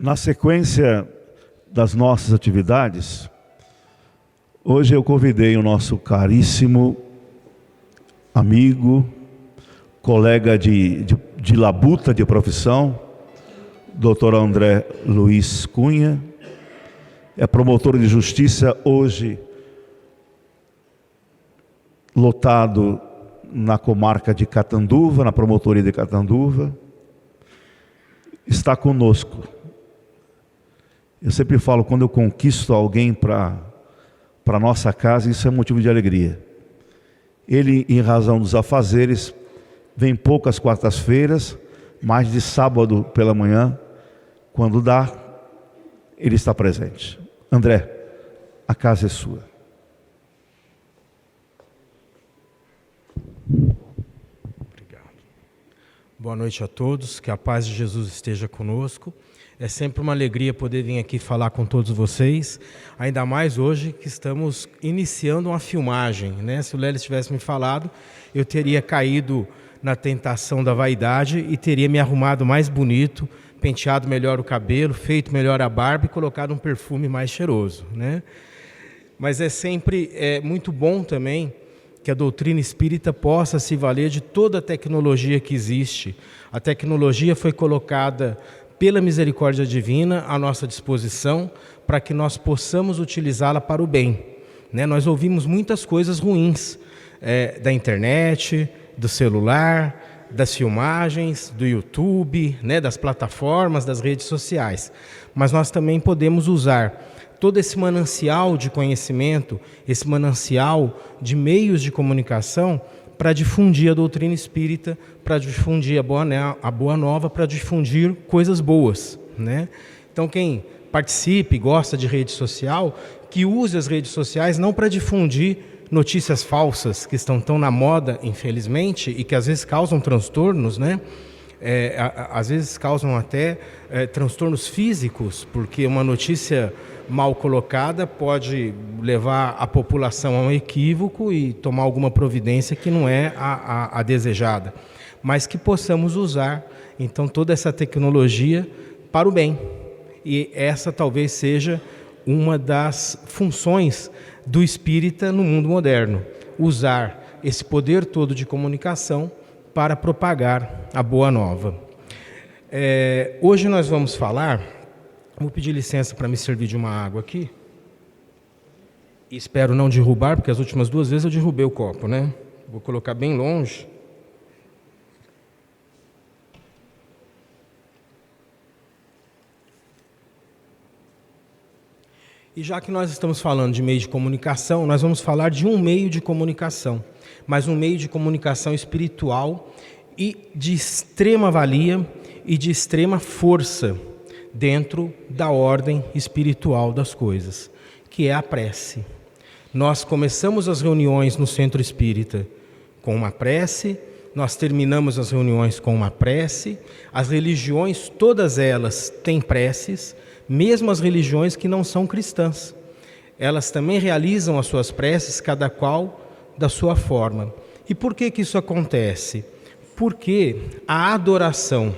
Na sequência das nossas atividades, hoje eu convidei o nosso caríssimo amigo, colega de labuta de profissão, Dr. André Luiz Cunha, é promotor de justiça hoje, lotado na comarca de Catanduva, na promotoria de Catanduva, está conosco. Eu sempre falo, quando eu conquisto alguém para a nossa casa, isso é motivo de alegria. Ele, em razão dos afazeres, vem poucas quartas-feiras, mas de sábado pela manhã, quando dá, ele está presente. André, a casa é sua. Obrigado. Boa noite a todos, que a paz de Jesus esteja conosco. É sempre uma alegria poder vir aqui falar com todos vocês, ainda mais hoje que estamos iniciando uma filmagem, né? Se o Lélis tivesse me falado, eu teria caído na tentação da vaidade e teria me arrumado mais bonito, penteado melhor o cabelo, feito melhor a barba e colocado um perfume mais cheiroso, né? Mas é sempre muito bom também que a doutrina espírita possa se valer de toda a tecnologia que existe. A tecnologia foi colocada pela misericórdia divina à nossa disposição para que nós possamos utilizá-la para o bem, né? Nós ouvimos muitas coisas ruins da internet, do celular, das filmagens, do YouTube, né? Das plataformas, das redes sociais. Mas nós também podemos usar todo esse manancial de conhecimento, esse manancial de meios de comunicação para difundir a doutrina espírita, para difundir a boa nova, para difundir coisas boas, né? Então, quem participe, gosta de rede social, que use as redes sociais não para difundir notícias falsas que estão tão na moda, infelizmente, e que às vezes causam transtornos, né? Às vezes causam até transtornos físicos, porque uma notícia mal colocada pode levar a população a um equívoco e tomar alguma providência que não é a desejada, mas que possamos usar, então, toda essa tecnologia para o bem. E essa talvez seja uma das funções do espírita no mundo moderno, usar esse poder todo de comunicação para propagar a boa nova. Hoje nós vamos falar, vou pedir licença para me servir de uma água aqui, espero não derrubar, porque as últimas 2 vezes eu derrubei o copo, né? Vou colocar bem longe. E já que nós estamos falando de meio de comunicação, nós vamos falar de um meio de comunicação, mas um meio de comunicação espiritual e de extrema valia e de extrema força dentro da ordem espiritual das coisas, que é a prece. Nós começamos as reuniões no centro espírita com uma prece, nós terminamos as reuniões com uma prece. As religiões, todas elas têm preces, mesmo as religiões que não são cristãs. Elas também realizam as suas preces, cada qual da sua forma. E por que isso acontece? Porque a adoração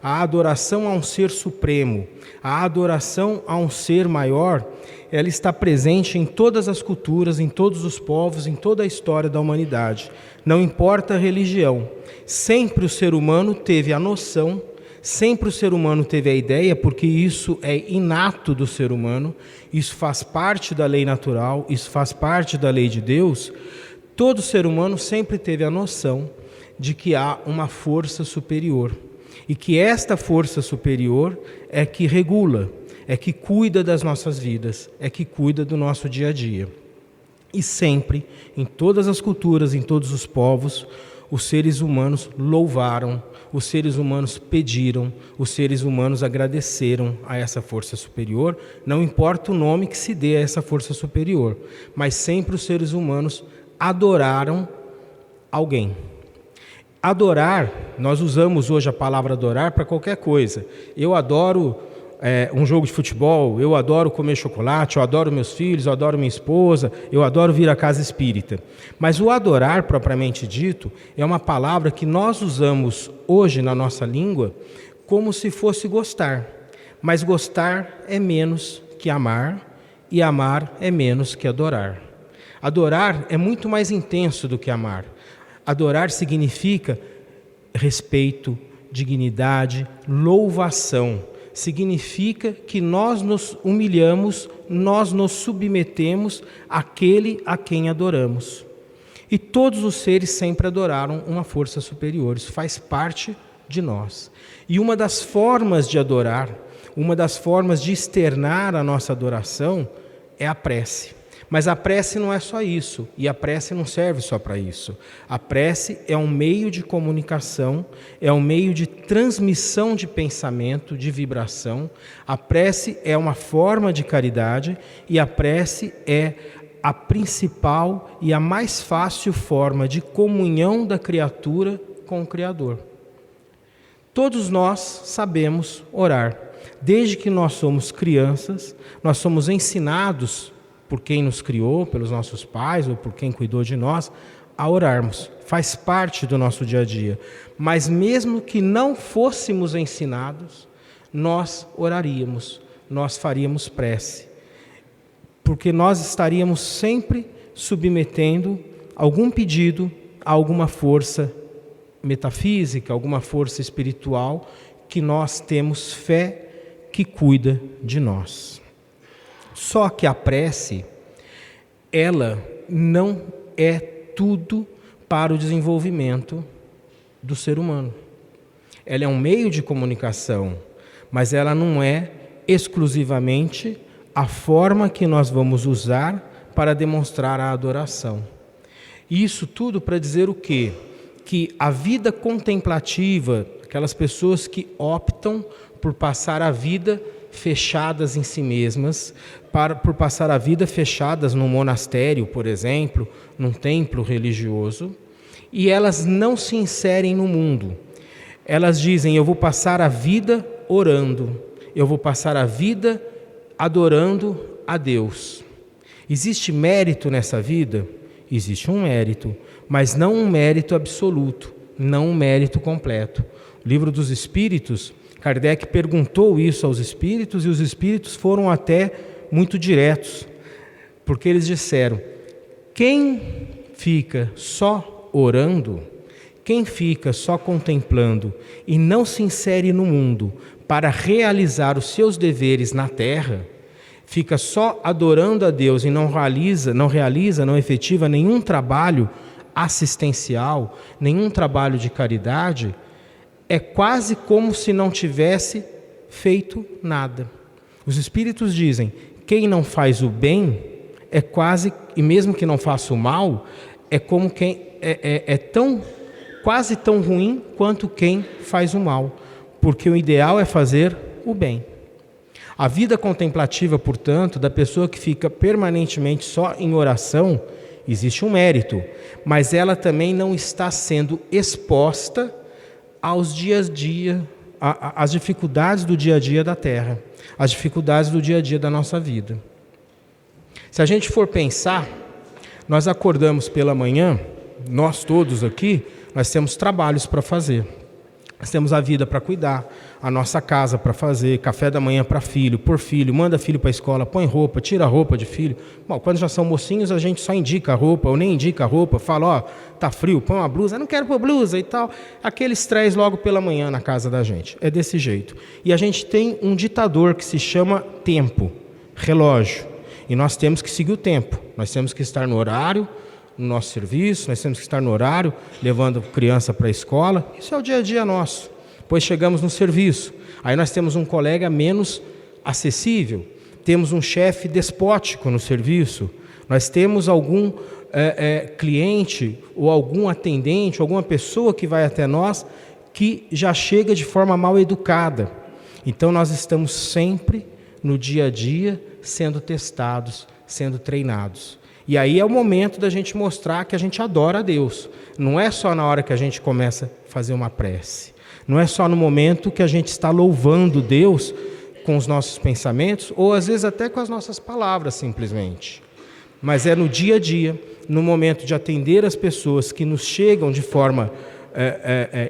a um ser supremo, a adoração a um ser maior, ela está presente em todas as culturas, em todos os povos, em toda a história da humanidade. Não importa a religião, sempre o ser humano teve a noção, sempre o ser humano teve a ideia, porque isso é inato do ser humano, isso faz parte da lei natural, isso faz parte da lei de Deus. Todo ser humano sempre teve a noção de que há uma força superior e que esta força superior é que regula, é que cuida das nossas vidas, é que cuida do nosso dia a dia. E sempre, em todas as culturas, em todos os povos, os seres humanos louvaram, os seres humanos pediram, os seres humanos agradeceram a essa força superior, não importa o nome que se dê a essa força superior, mas sempre os seres humanos adoraram alguém. Adorar, nós usamos hoje a palavra adorar para qualquer coisa. Eu adoro um jogo de futebol, eu adoro comer chocolate, eu adoro meus filhos, eu adoro minha esposa, eu adoro vir à casa espírita. Mas o adorar, propriamente dito, é uma palavra que nós usamos hoje na nossa língua como se fosse gostar. Mas gostar é menos que amar, e amar é menos que adorar. Adorar é muito mais intenso do que amar. Adorar significa respeito, dignidade, louvação. Significa que nós nos humilhamos, nós nos submetemos àquele a quem adoramos. E todos os seres sempre adoraram uma força superior, isso faz parte de nós. E uma das formas de adorar, uma das formas de externar a nossa adoração é a prece. Mas a prece não é só isso, e a prece não serve só para isso. A prece é um meio de comunicação, é um meio de transmissão de pensamento, de vibração. A prece é uma forma de caridade, e a prece é a principal e a mais fácil forma de comunhão da criatura com o Criador. Todos nós sabemos orar. Desde que nós somos crianças, nós somos ensinados por quem nos criou, pelos nossos pais ou por quem cuidou de nós, a orarmos. Faz parte do nosso dia a dia. Mas mesmo que não fôssemos ensinados, nós oraríamos, nós faríamos prece. Porque nós estaríamos sempre submetendo algum pedido a alguma força metafísica, alguma força espiritual que nós temos fé que cuida de nós. Só que a prece, ela não é tudo para o desenvolvimento do ser humano. Ela é um meio de comunicação, mas ela não é exclusivamente a forma que nós vamos usar para demonstrar a adoração. Isso tudo para dizer o quê? Que a vida contemplativa, aquelas pessoas que optam por passar a vida fechadas em si mesmas, por passar a vida fechadas num monastério, por exemplo, num templo religioso, e elas não se inserem no mundo. Elas dizem, eu vou passar a vida orando, eu vou passar a vida adorando a Deus. Existe mérito nessa vida? Existe um mérito, mas não um mérito absoluto, não um mérito completo. O Livro dos Espíritos, Kardec perguntou isso aos espíritos, e os espíritos foram até muito diretos, porque eles disseram, quem fica só orando, quem fica só contemplando e não se insere no mundo para realizar os seus deveres na terra, fica só adorando a Deus e não efetiva nenhum trabalho assistencial, nenhum trabalho de caridade, é quase como se não tivesse feito nada. Os espíritos dizem, quem não faz o bem é quase, e mesmo que não faça o mal, é como quem quase tão ruim quanto quem faz o mal, porque o ideal é fazer o bem. A vida contemplativa, portanto, da pessoa que fica permanentemente só em oração, existe um mérito, mas ela também não está sendo exposta aos dias a dia, às dificuldades do dia a dia da Terra, às dificuldades do dia a dia da nossa vida. Se a gente for pensar, nós acordamos pela manhã, nós todos aqui, nós temos trabalhos para fazer. Nós temos a vida para cuidar, a nossa casa para fazer, café da manhã para filho, por filho, manda filho para a escola, põe roupa, tira a roupa de filho. Bom, quando já são mocinhos, a gente só indica a roupa, ou nem indica a roupa, fala, ó, tá frio, põe uma blusa, eu não quero pôr blusa e tal. Aquele estresse logo pela manhã na casa da gente, é desse jeito. E a gente tem um ditador que se chama tempo, relógio, e nós temos que seguir o tempo, nós temos que estar no horário, no nosso serviço, nós temos que estar no horário, levando criança para a escola, isso é o dia a dia nosso. Depois chegamos no serviço, aí nós temos um colega menos acessível, temos um chefe despótico no serviço, nós temos algum cliente ou algum atendente, alguma pessoa que vai até nós que já chega de forma mal educada. Então nós estamos sempre no dia a dia sendo testados, sendo treinados. E aí é o momento da gente mostrar que a gente adora a Deus. Não é só na hora que a gente começa a fazer uma prece. Não é só no momento que a gente está louvando Deus com os nossos pensamentos, ou às vezes até com as nossas palavras simplesmente. Mas é no dia a dia, no momento de atender as pessoas que nos chegam de forma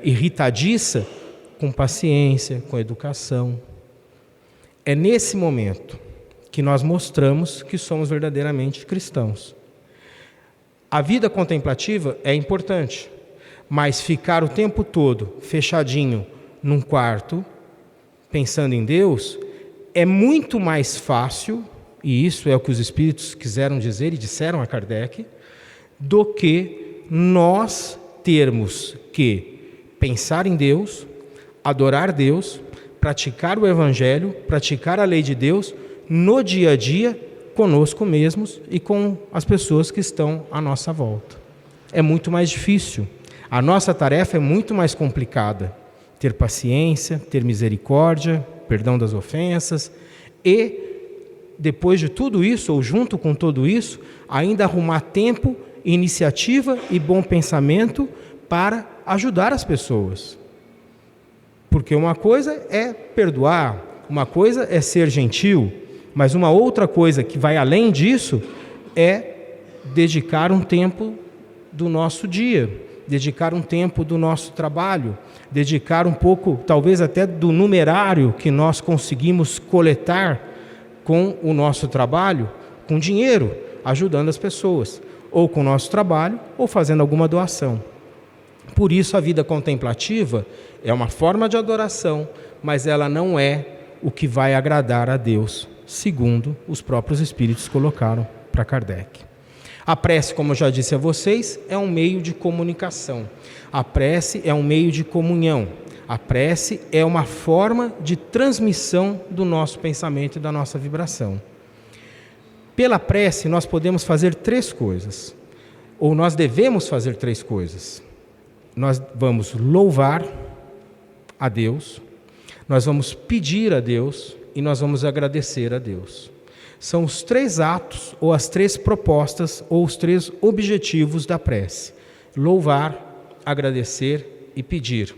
irritadiça, com paciência, com educação. É nesse momento que nós mostramos que somos verdadeiramente cristãos. A vida contemplativa é importante, mas ficar o tempo todo fechadinho num quarto, pensando em Deus, é muito mais fácil, e isso é o que os Espíritos quiseram dizer e disseram a Kardec, do que nós termos que pensar em Deus, adorar Deus, praticar o Evangelho, praticar a lei de Deus no dia a dia, conosco mesmos e com as pessoas que estão à nossa volta. É muito mais difícil. A nossa tarefa é muito mais complicada. Ter paciência, ter misericórdia, perdão das ofensas e, depois de tudo isso, ou junto com tudo isso, ainda arrumar tempo, iniciativa e bom pensamento para ajudar as pessoas. Porque uma coisa é perdoar, uma coisa é ser gentil, mas uma outra coisa que vai além disso é dedicar um tempo do nosso dia, dedicar um tempo do nosso trabalho, dedicar um pouco, talvez até do numerário que nós conseguimos coletar com o nosso trabalho, com dinheiro, ajudando as pessoas, ou com o nosso trabalho, ou fazendo alguma doação. Por isso a vida contemplativa é uma forma de adoração, mas ela não é o que vai agradar a Deus, segundo os próprios Espíritos colocaram para Kardec. A prece, como eu já disse a vocês, é um meio de comunicação. A prece é um meio de comunhão. A prece é uma forma de transmissão do nosso pensamento e da nossa vibração. Pela prece, nós podemos fazer 3 coisas, ou nós devemos fazer 3 coisas. Nós vamos louvar a Deus, nós vamos pedir a Deus e nós vamos agradecer a Deus. São os 3 atos, ou as 3 propostas, ou os 3 objetivos da prece: louvar, agradecer e pedir.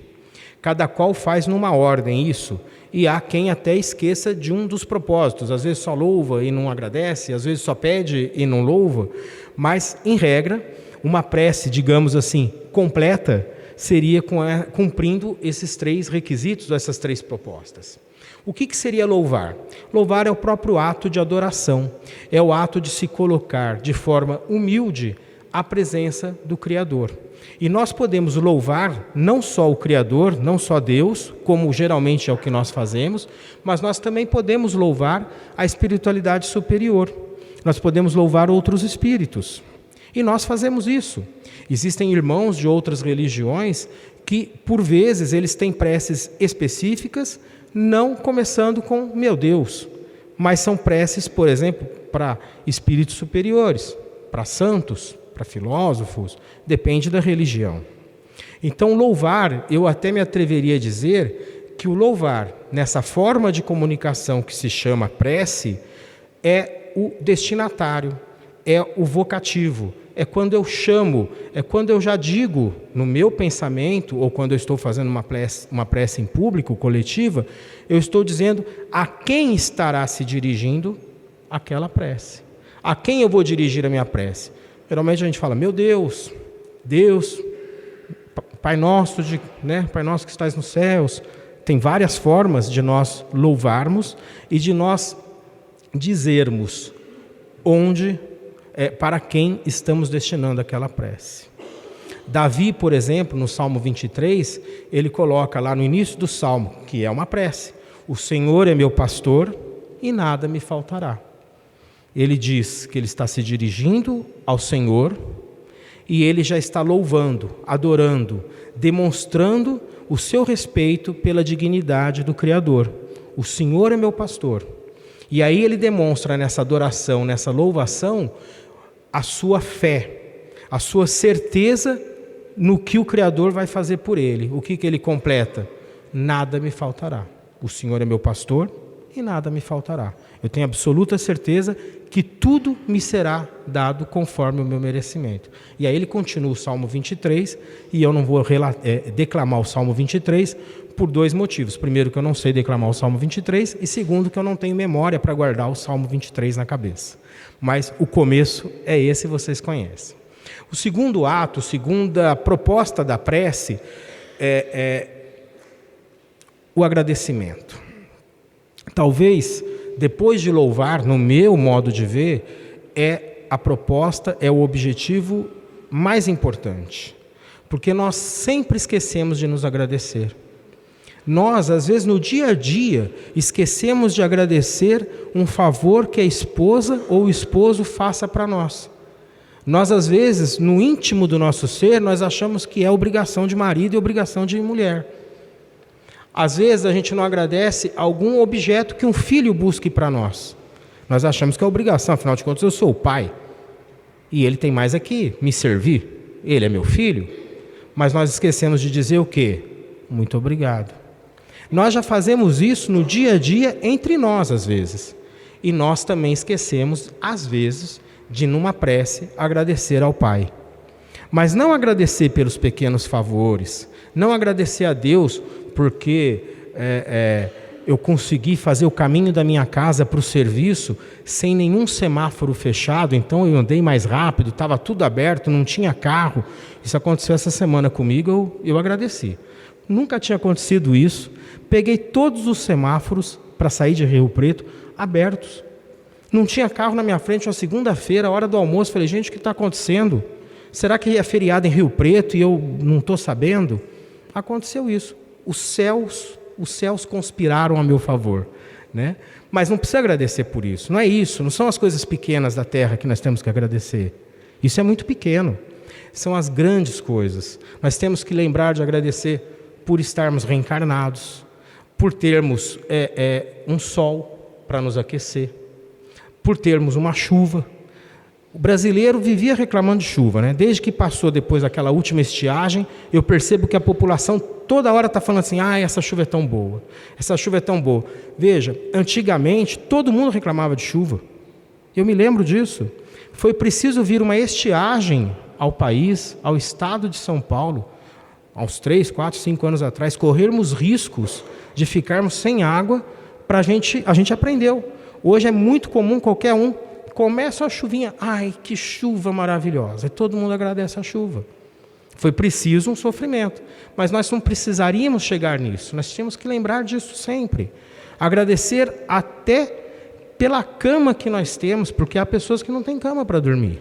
Cada qual faz numa ordem isso, e há quem até esqueça de um dos propósitos, às vezes só louva e não agradece, às vezes só pede e não louva, mas, em regra, uma prece, digamos assim, completa, seria cumprindo esses 3 requisitos, essas 3 propostas. O que seria louvar? Louvar é o próprio ato de adoração, é o ato de se colocar de forma humilde à presença do Criador. E nós podemos louvar não só o Criador, não só Deus, como geralmente é o que nós fazemos, mas nós também podemos louvar a espiritualidade superior. Nós podemos louvar outros espíritos. E nós fazemos isso. Existem irmãos de outras religiões que, por vezes, eles têm preces específicas, não começando com meu Deus, mas são preces, por exemplo, para espíritos superiores, para santos, para filósofos, depende da religião. Então, louvar, eu até me atreveria a dizer que o louvar, nessa forma de comunicação que se chama prece, é o destinatário, é o vocativo, é quando eu chamo, é quando eu já digo no meu pensamento, ou quando eu estou fazendo uma prece em público, coletiva, eu estou dizendo a quem estará se dirigindo aquela prece. A quem eu vou dirigir a minha prece? Geralmente a gente fala, meu Deus, Deus, Pai nosso, Pai nosso que estás nos céus. Tem várias formas de nós louvarmos e de nós dizermos onde, para quem estamos destinando aquela prece. Davi, por exemplo, no Salmo 23, ele coloca lá no início do Salmo, que é uma prece: o Senhor é meu pastor e nada me faltará. Ele diz que ele está se dirigindo ao Senhor e ele já está louvando, adorando, demonstrando o seu respeito pela dignidade do Criador. O Senhor é meu pastor. E aí ele demonstra nessa adoração, nessa louvação, a sua fé, a sua certeza no que o Criador vai fazer por ele. O que ele completa? Nada me faltará. O Senhor é meu pastor e nada me faltará. Eu tenho absoluta certeza que tudo me será dado conforme o meu merecimento. E aí ele continua o Salmo 23, e eu não vou declamar o Salmo 23 por 2 motivos. Primeiro, que eu não sei declamar o Salmo 23, e segundo, que eu não tenho memória para guardar o Salmo 23 na cabeça. Mas o começo é esse, vocês conhecem. O segundo ato, segunda proposta da prece é o agradecimento. Talvez, depois de louvar, no meu modo de ver, é a proposta, é o objetivo mais importante. Porque nós sempre esquecemos de nos agradecer. Nós, às vezes, no dia a dia, esquecemos de agradecer um favor que a esposa ou o esposo faça para nós. Nós, às vezes, no íntimo do nosso ser, nós achamos que é obrigação de marido e obrigação de mulher. Às vezes, a gente não agradece algum objeto que um filho busque para nós. Nós achamos que é obrigação, afinal de contas, eu sou o pai. E ele tem mais aqui, me servir. Ele é meu filho. Mas nós esquecemos de dizer o quê? Muito obrigado. Nós já fazemos isso no dia a dia entre nós, às vezes. E nós também esquecemos, às vezes, de numa prece agradecer ao Pai. Mas não agradecer pelos pequenos favores, não agradecer a Deus porque eu consegui fazer o caminho da minha casa para o serviço sem nenhum semáforo fechado, então eu andei mais rápido, estava tudo aberto, não tinha carro. Isso aconteceu essa semana comigo, eu agradeci. Nunca tinha acontecido isso. Peguei todos os semáforos para sair de Rio Preto abertos. Não tinha carro na minha frente, uma segunda-feira, a hora do almoço. Falei, gente, o que está acontecendo? Será que é feriado em Rio Preto e eu não estou sabendo? Aconteceu isso. Os céus conspiraram a meu favor, né? Mas não precisa agradecer por isso. Não é isso. Não são as coisas pequenas da terra que nós temos que agradecer. Isso é muito pequeno. São as grandes coisas. Nós temos que lembrar de agradecer por estarmos reencarnados, por termos um sol para nos aquecer, por termos uma chuva. O brasileiro vivia reclamando de chuva, né? Desde que passou depois daquela última estiagem, eu percebo que a população toda hora está falando assim, essa chuva é tão boa, essa chuva é tão boa. Veja, antigamente todo mundo reclamava de chuva. Eu me lembro disso. Foi preciso vir uma estiagem ao país, ao estado de São Paulo, há uns 3, 4, 5 anos atrás, corrermos riscos de ficarmos sem água, a gente aprendeu. Hoje é muito comum qualquer um, começa a chuvinha, que chuva maravilhosa, e todo mundo agradece a chuva. Foi preciso um sofrimento, mas nós não precisaríamos chegar nisso, nós tínhamos que lembrar disso sempre. Agradecer até pela cama que nós temos, porque há pessoas que não têm cama para dormir.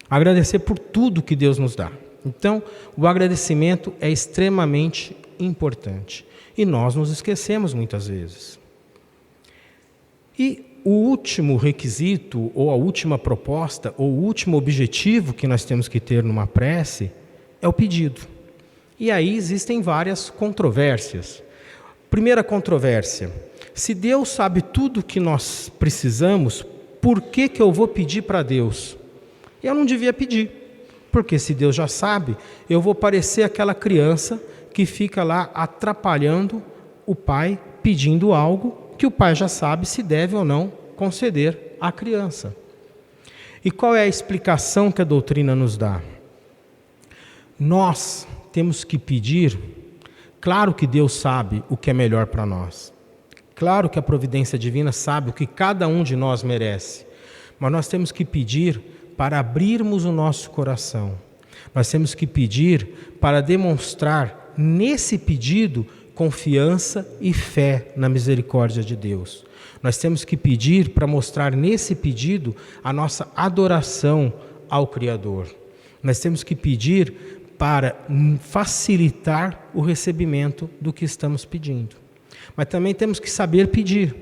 Agradecer por tudo que Deus nos dá. Então, o agradecimento é extremamente importante. E nós nos esquecemos muitas vezes. E o último requisito, ou a última proposta, ou o último objetivo que nós temos que ter numa prece é o pedido. E aí existem várias controvérsias. Primeira controvérsia: se Deus sabe tudo o que nós precisamos, por que eu vou pedir para Deus? Eu não devia pedir. Porque se Deus já sabe, eu vou parecer aquela criança que fica lá atrapalhando o pai, pedindo algo que o pai já sabe se deve ou não conceder à criança. E qual é a explicação que a doutrina nos dá? Nós temos que pedir, claro que Deus sabe o que é melhor para nós. Claro que a providência divina sabe o que cada um de nós merece. Mas nós temos que pedir para abrirmos o nosso coração. Nós temos que pedir para demonstrar nesse pedido confiança e fé na misericórdia de Deus. Nós temos que pedir para mostrar nesse pedido a nossa adoração ao Criador. Nós temos que pedir para facilitar o recebimento do que estamos pedindo. Mas também temos que saber pedir.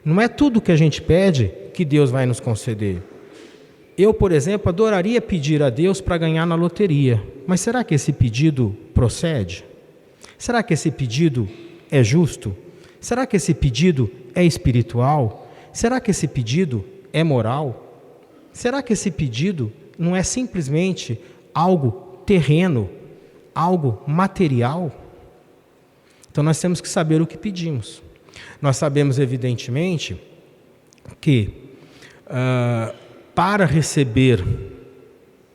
Não é tudo que a gente pede que Deus vai nos conceder. Eu, por exemplo, adoraria pedir a Deus para ganhar na loteria. Mas será que esse pedido procede? Será que esse pedido é justo? Será que esse pedido é espiritual? Será que esse pedido é moral? Será que esse pedido não é simplesmente algo terreno, algo material? Então nós temos que saber o que pedimos. Nós sabemos, evidentemente, que para receber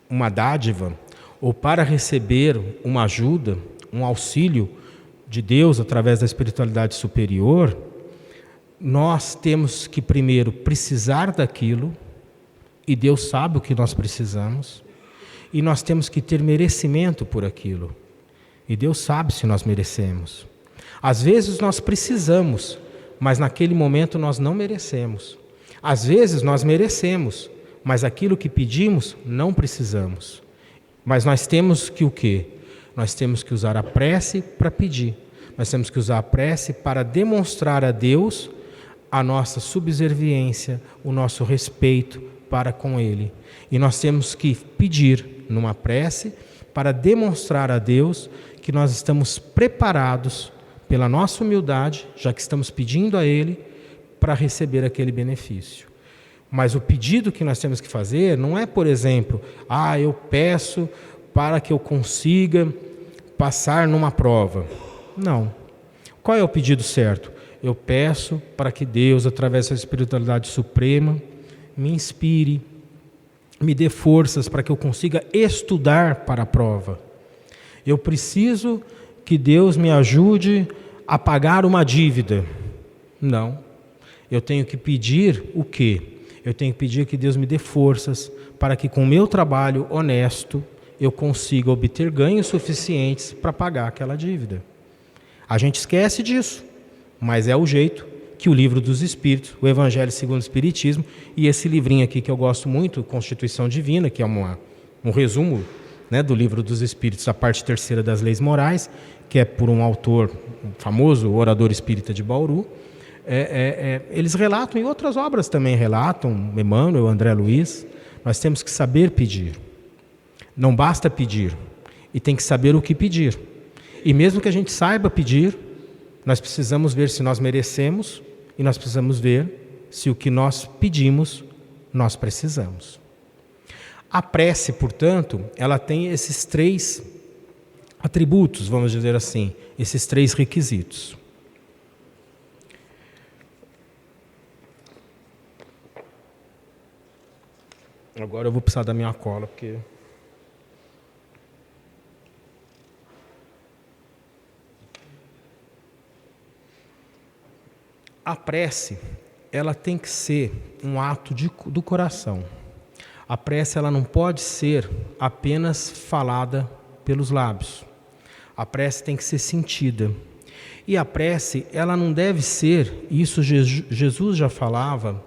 uma dádiva, ou para receber uma ajuda, um auxílio de Deus através da espiritualidade superior, nós temos que primeiro precisar daquilo, e Deus sabe o que nós precisamos, e nós temos que ter merecimento por aquilo, e Deus sabe se nós merecemos. Às vezes nós precisamos, mas naquele momento nós não merecemos. Às vezes nós merecemos, mas aquilo que pedimos não precisamos. Mas nós temos que o quê? Nós temos que usar a prece para pedir. Nós temos que usar a prece para demonstrar a Deus a nossa subserviência, o nosso respeito para com Ele. E nós temos que pedir numa prece para demonstrar a Deus que nós estamos preparados pela nossa humildade, já que estamos pedindo a Ele, para receber aquele benefício. Mas o pedido que nós temos que fazer não é, por exemplo, eu peço para que eu consiga passar numa prova. Não. Qual é o pedido certo? Eu peço para que Deus, através da espiritualidade suprema, me inspire, me dê forças para que eu consiga estudar para a prova. Eu preciso que Deus me ajude a pagar uma dívida. Não. Eu tenho que pedir o quê? Eu tenho que pedir que Deus me dê forças para que com o meu trabalho honesto eu consiga obter ganhos suficientes para pagar aquela dívida. A gente esquece disso, mas é o jeito que o Livro dos Espíritos, o Evangelho segundo o Espiritismo e esse livrinho aqui que eu gosto muito, Constituição Divina, que é um resumo, né, do Livro dos Espíritos, a parte terceira das leis morais, que é por um autor, um famoso orador espírita de Bauru. Eles relatam, e outras obras também relatam, Emmanuel, André Luiz. Nós temos que saber pedir. Não basta pedir, e tem que saber o que pedir. E mesmo que a gente saiba pedir, nós precisamos ver se nós merecemos, e nós precisamos ver se o que nós pedimos, nós precisamos. A prece, portanto, ela tem esses 3 atributos, vamos dizer assim, esses 3 requisitos. Agora eu vou precisar da minha cola, porque... A prece, ela tem que ser um ato do coração. A prece, ela não pode ser apenas falada pelos lábios. A prece tem que ser sentida. E a prece, ela não deve ser, isso Jesus já falava,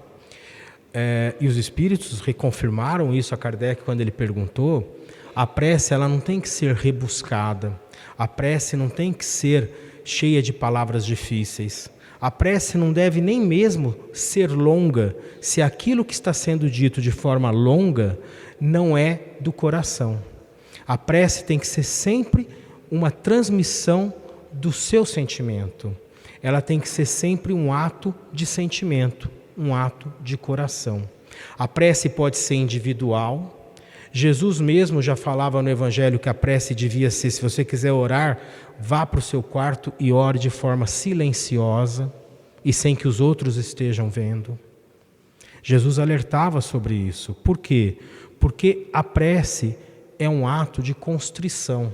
e os Espíritos reconfirmaram isso a Kardec quando ele perguntou, a prece, ela não tem que ser rebuscada. A prece não tem que ser cheia de palavras difíceis. A prece não deve nem mesmo ser longa, se aquilo que está sendo dito de forma longa não é do coração. A prece tem que ser sempre uma transmissão do seu sentimento. Ela tem que ser sempre um ato de sentimento, um ato de coração. A prece pode ser individual. Jesus mesmo já falava no Evangelho que a prece devia ser, se você quiser orar, vá para o seu quarto e ore de forma silenciosa e sem que os outros estejam vendo. Jesus alertava sobre isso. Por quê? Porque a prece é um ato de constrição.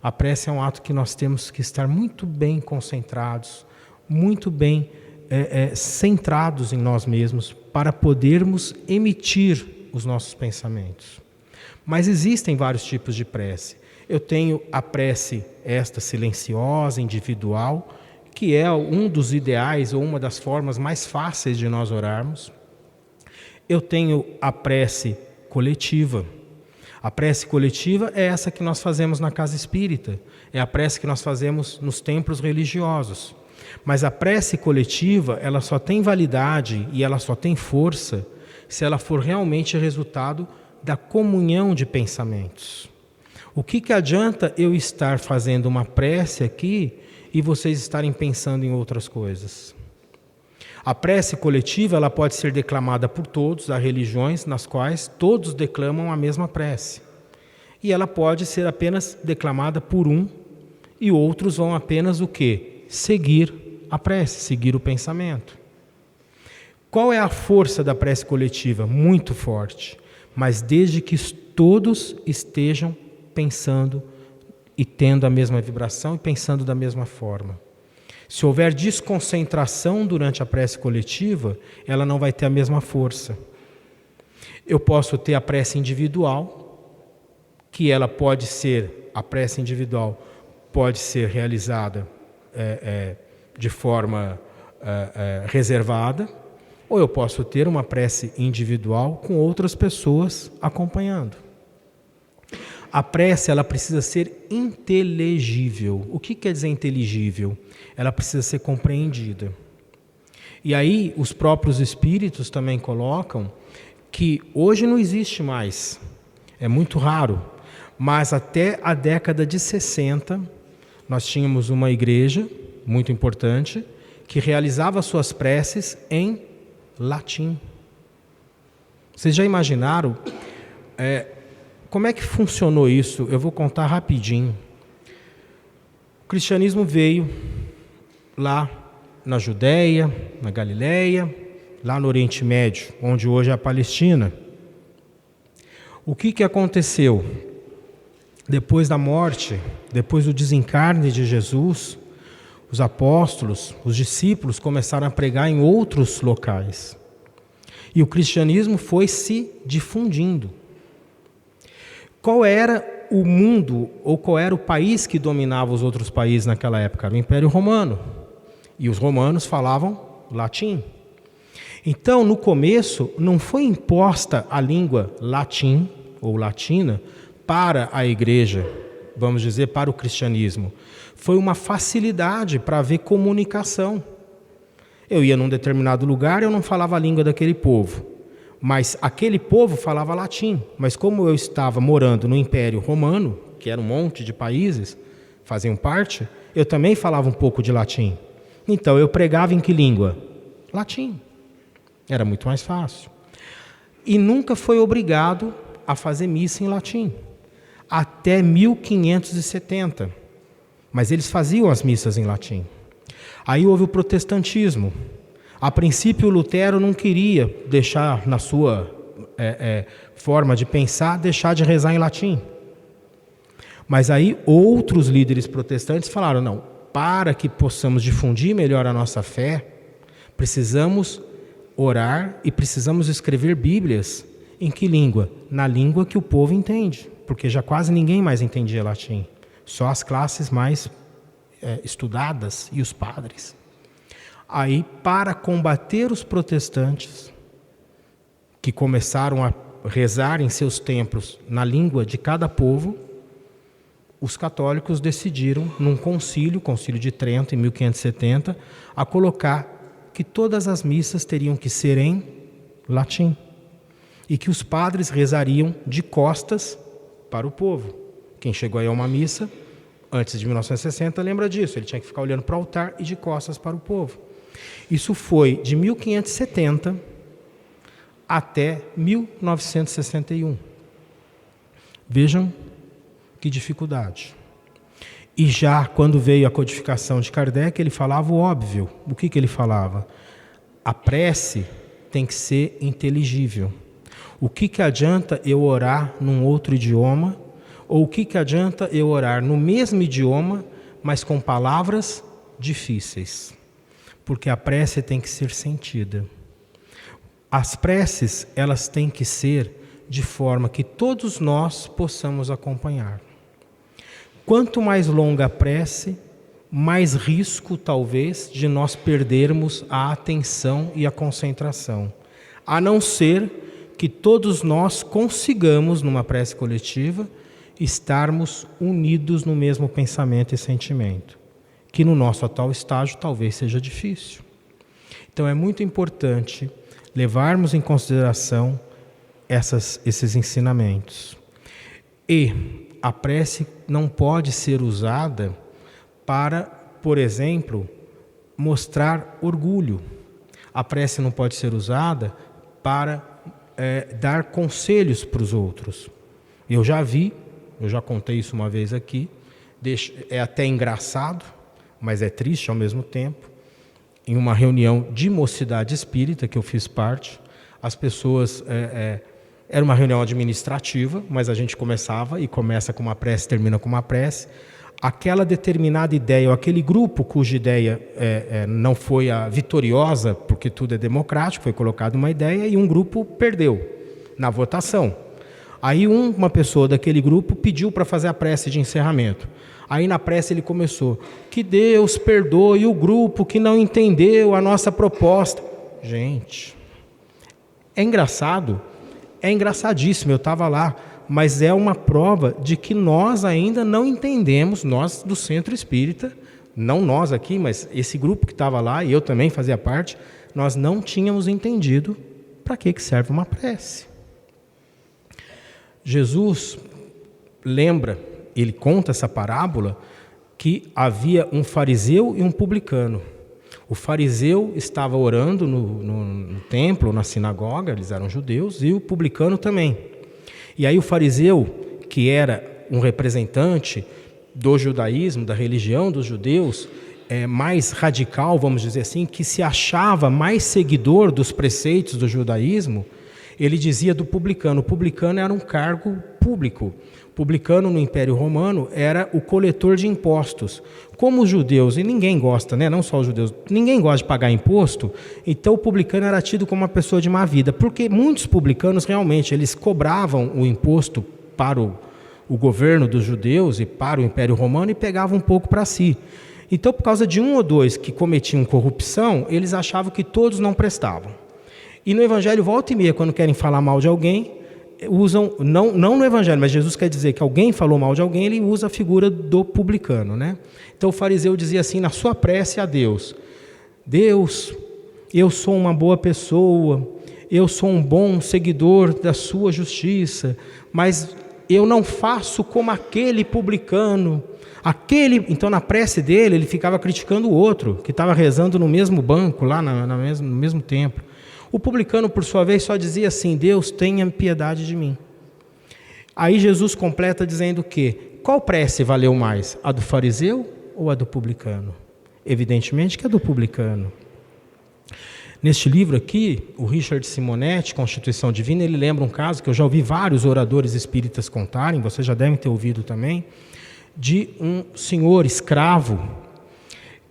A prece é um ato que nós temos que estar muito bem concentrados, muito bem centrados em nós mesmos para podermos emitir os nossos pensamentos. Mas existem vários tipos de prece. Eu tenho a prece esta silenciosa, individual, que é um dos ideais ou uma das formas mais fáceis de nós orarmos. Eu tenho a prece coletiva. A prece coletiva é essa que nós fazemos na casa espírita, é a prece que nós fazemos nos templos religiosos. Mas a prece coletiva, ela só tem validade e ela só tem força se ela for realmente resultado da comunhão de pensamentos. O que adianta eu estar fazendo uma prece aqui e vocês estarem pensando em outras coisas? A prece coletiva, ela pode ser declamada por todos, há religiões nas quais todos declamam a mesma prece. E ela pode ser apenas declamada por um e outros vão apenas o quê? Seguir a prece, seguir o pensamento. Qual é a força da prece coletiva? Muito forte, mas desde que todos estejam pensando e tendo a mesma vibração e pensando da mesma forma. Se houver desconcentração durante a prece coletiva, ela não vai ter a mesma força. Eu posso ter a prece individual, que ela pode ser, a prece individual pode ser realizada de forma reservada, ou eu posso ter uma prece individual com outras pessoas acompanhando. A prece, ela precisa ser inteligível. O que quer dizer inteligível? Ela precisa ser compreendida. E aí os próprios espíritos também colocam que hoje não existe mais, é muito raro, mas até a década de 60 nós tínhamos uma igreja muito importante que realizava suas preces em latim. Vocês já imaginaram como é que funcionou isso? Eu vou contar rapidinho. O cristianismo veio lá na Judéia, na Galileia, lá no Oriente Médio, onde hoje é a Palestina. O que aconteceu? Depois da morte, depois do desencarne de Jesus, os apóstolos, os discípulos começaram a pregar em outros locais. E o cristianismo foi se difundindo. Qual era o mundo, ou qual era o país que dominava os outros países naquela época? Era o Império Romano. E os romanos falavam latim. Então, no começo, não foi imposta a língua latim ou latina para a igreja, vamos dizer, para o cristianismo. Foi uma facilidade para haver comunicação. Eu ia num determinado lugar, eu não falava a língua daquele povo, mas aquele povo falava latim. Mas como eu estava morando no Império Romano, que era um monte de países, faziam parte, eu também falava um pouco de latim. Então, eu pregava em que língua? Latim. Era muito mais fácil. E nunca foi obrigado a fazer missa em latim. Até 1570. Mas eles faziam as missas em latim. Aí houve o protestantismo. A princípio, Lutero não queria deixar, na sua forma de pensar, deixar de rezar em latim. Mas aí outros líderes protestantes falaram, não, para que possamos difundir melhor a nossa fé, precisamos orar e precisamos escrever Bíblias. Em que língua? Na língua que o povo entende, porque já quase ninguém mais entendia latim. Só as classes mais estudadas e os padres. Aí, para combater os protestantes, que começaram a rezar em seus templos na língua de cada povo, os católicos decidiram, num concílio de Trento, em 1570, a colocar que todas as missas teriam que ser em latim e que os padres rezariam de costas para o povo. Quem chegou aí a uma missa, antes de 1960, lembra disso, ele tinha que ficar olhando para o altar e de costas para o povo. Isso foi de 1570 até 1961. Vejam que dificuldade. E já quando veio a codificação de Kardec, ele falava o óbvio. O que ele falava? A prece tem que ser inteligível. O que adianta eu orar num outro idioma? Ou o que adianta eu orar no mesmo idioma, mas com palavras difíceis? Porque a prece tem que ser sentida. As preces, elas têm que ser de forma que todos nós possamos acompanhar. Quanto mais longa a prece, mais risco, talvez, de nós perdermos a atenção e a concentração. A não ser que todos nós consigamos, numa prece coletiva, estarmos unidos no mesmo pensamento e sentimento, que no nosso atual estágio talvez seja difícil. Então é muito importante levarmos em consideração esses ensinamentos. E a prece não pode ser usada para, por exemplo, mostrar orgulho. A prece não pode ser usada para dar conselhos para os outros. Eu já contei isso uma vez aqui, é até engraçado, mas é triste ao mesmo tempo. Em uma reunião de mocidade espírita que eu fiz parte, as pessoas... Era uma reunião administrativa, mas a gente começa com uma prece, termina com uma prece. Aquela determinada ideia, ou aquele grupo cuja ideia não foi a vitoriosa, porque tudo é democrático, foi colocada uma ideia e um grupo perdeu na votação. Aí uma pessoa daquele grupo pediu para fazer a prece de encerramento. Aí na prece ele começou: que Deus perdoe o grupo que não entendeu a nossa proposta. Gente, é engraçado, é engraçadíssimo, eu estava lá, mas é uma prova de que nós ainda não entendemos, nós do Centro Espírita, não nós aqui, mas esse grupo que estava lá, e eu também fazia parte, nós não tínhamos entendido para que serve uma prece. Jesus lembra, ele conta essa parábola, que havia um fariseu e um publicano. O fariseu estava orando no templo, na sinagoga, eles eram judeus, e o publicano também. E aí o fariseu, que era um representante do judaísmo, da religião dos judeus, mais radical, vamos dizer assim, que se achava mais seguidor dos preceitos do judaísmo, ele dizia do publicano. O publicano era um cargo público. O publicano no Império Romano era o coletor de impostos. Como os judeus, e ninguém gosta, né? Não só os judeus, ninguém gosta de pagar imposto, então o publicano era tido como uma pessoa de má vida, porque muitos publicanos realmente, eles cobravam o imposto para o governo dos judeus e para o Império Romano e pegavam um pouco para si. Então, por causa de um ou dois que cometiam corrupção, eles achavam que todos não prestavam. E no Evangelho, volta e meia, quando querem falar mal de alguém, usam, não no Evangelho, mas Jesus quer dizer que alguém falou mal de alguém, ele usa a figura do publicano, né? Então o fariseu dizia assim, na sua prece a Deus: Deus, eu sou uma boa pessoa, eu sou um bom seguidor da sua justiça, mas eu não faço como aquele publicano. Então na prece dele, ele ficava criticando o outro, que estava rezando no mesmo banco, lá no mesmo templo. O publicano, por sua vez, só dizia assim: Deus, tenha piedade de mim. Aí Jesus completa dizendo que qual prece valeu mais? A do fariseu ou a do publicano? Evidentemente que a do publicano. Neste livro aqui, o Richard Simonetti, Constituição Divina, ele lembra um caso que eu já ouvi vários oradores espíritas contarem, vocês já devem ter ouvido também, de um senhor escravo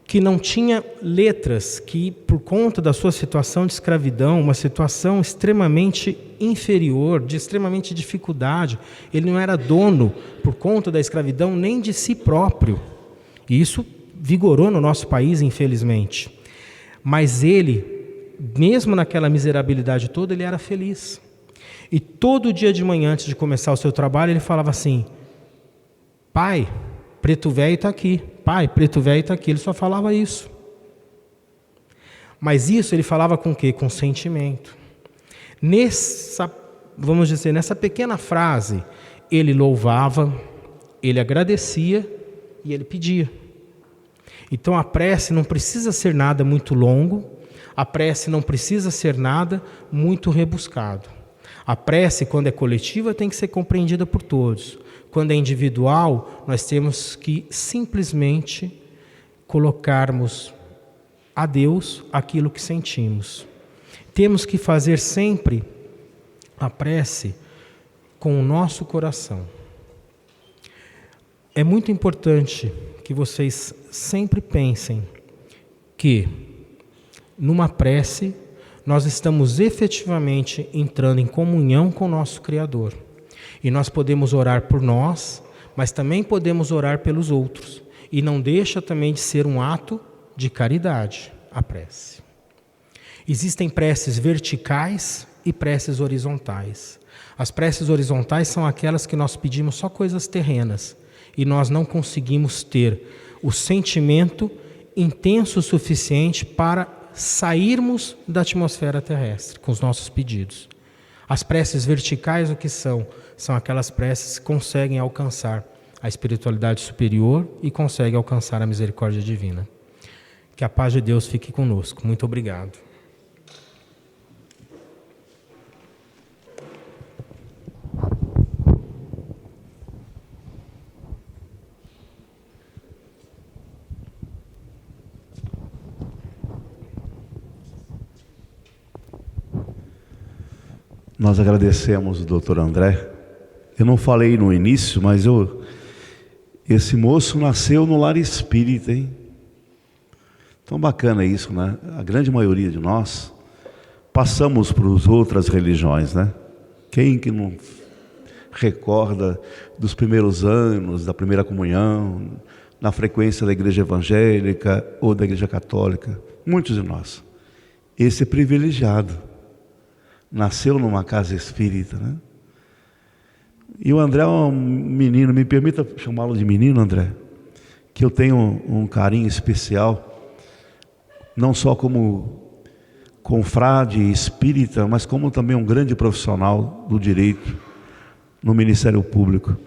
que não tinha letras, que por conta da sua situação de escravidão, uma situação extremamente inferior, de extremamente dificuldade, ele não era dono, por conta da escravidão, nem de si próprio. E isso vigorou no nosso país, infelizmente. Mas ele, mesmo naquela miserabilidade toda, ele era feliz. E todo dia de manhã, antes de começar o seu trabalho, ele falava assim: Pai, preto velho está aqui. Pai, preto velho está aqui. Ele só falava isso. Mas isso ele falava com o quê? Com sentimento. Vamos dizer, nessa pequena frase, ele louvava, ele agradecia e ele pedia. Então a prece não precisa ser nada muito longo, a prece não precisa ser nada muito rebuscado. A prece, quando é coletiva, tem que ser compreendida por todos. Quando é individual, nós temos que simplesmente colocarmos a Deus aquilo que sentimos. Temos que fazer sempre a prece com o nosso coração. É muito importante que vocês sempre pensem que numa prece nós estamos efetivamente entrando em comunhão com o nosso Criador. E nós podemos orar por nós, mas também podemos orar pelos outros. E não deixa também de ser um ato de caridade, a prece. Existem preces verticais e preces horizontais. As preces horizontais são aquelas que nós pedimos só coisas terrenas e nós não conseguimos ter o sentimento intenso o suficiente para sairmos da atmosfera terrestre com os nossos pedidos. As preces verticais, o que são? São aquelas preces que conseguem alcançar a espiritualidade superior e conseguem alcançar a misericórdia divina. Que a paz de Deus fique conosco. Muito obrigado. Nós agradecemos o doutor André. Eu não falei no início, mas esse moço nasceu no lar espírita, hein? Tão bacana isso, né? A grande maioria de nós passamos por outras religiões, né? Quem que não recorda dos primeiros anos, da primeira comunhão, na frequência da igreja evangélica ou da igreja católica. Muitos de nós. Esse é privilegiado. Nasceu numa casa espírita, né? E o André é um menino, me permita chamá-lo de menino, André, que eu tenho um carinho especial, não só como confrade espírita, mas como também um grande profissional do direito no Ministério Público.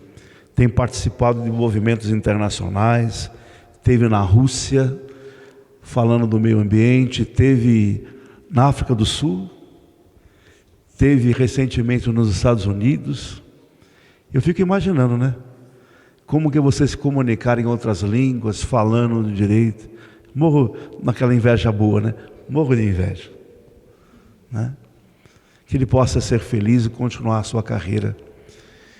Tem participado de movimentos internacionais, esteve na Rússia falando do meio ambiente, esteve na África do Sul, esteve recentemente nos Estados Unidos. Eu fico imaginando, né? Como que você se comunicar em outras línguas, falando do direito. Morro naquela inveja boa, né? Morro de inveja, né? Que ele possa ser feliz e continuar a sua carreira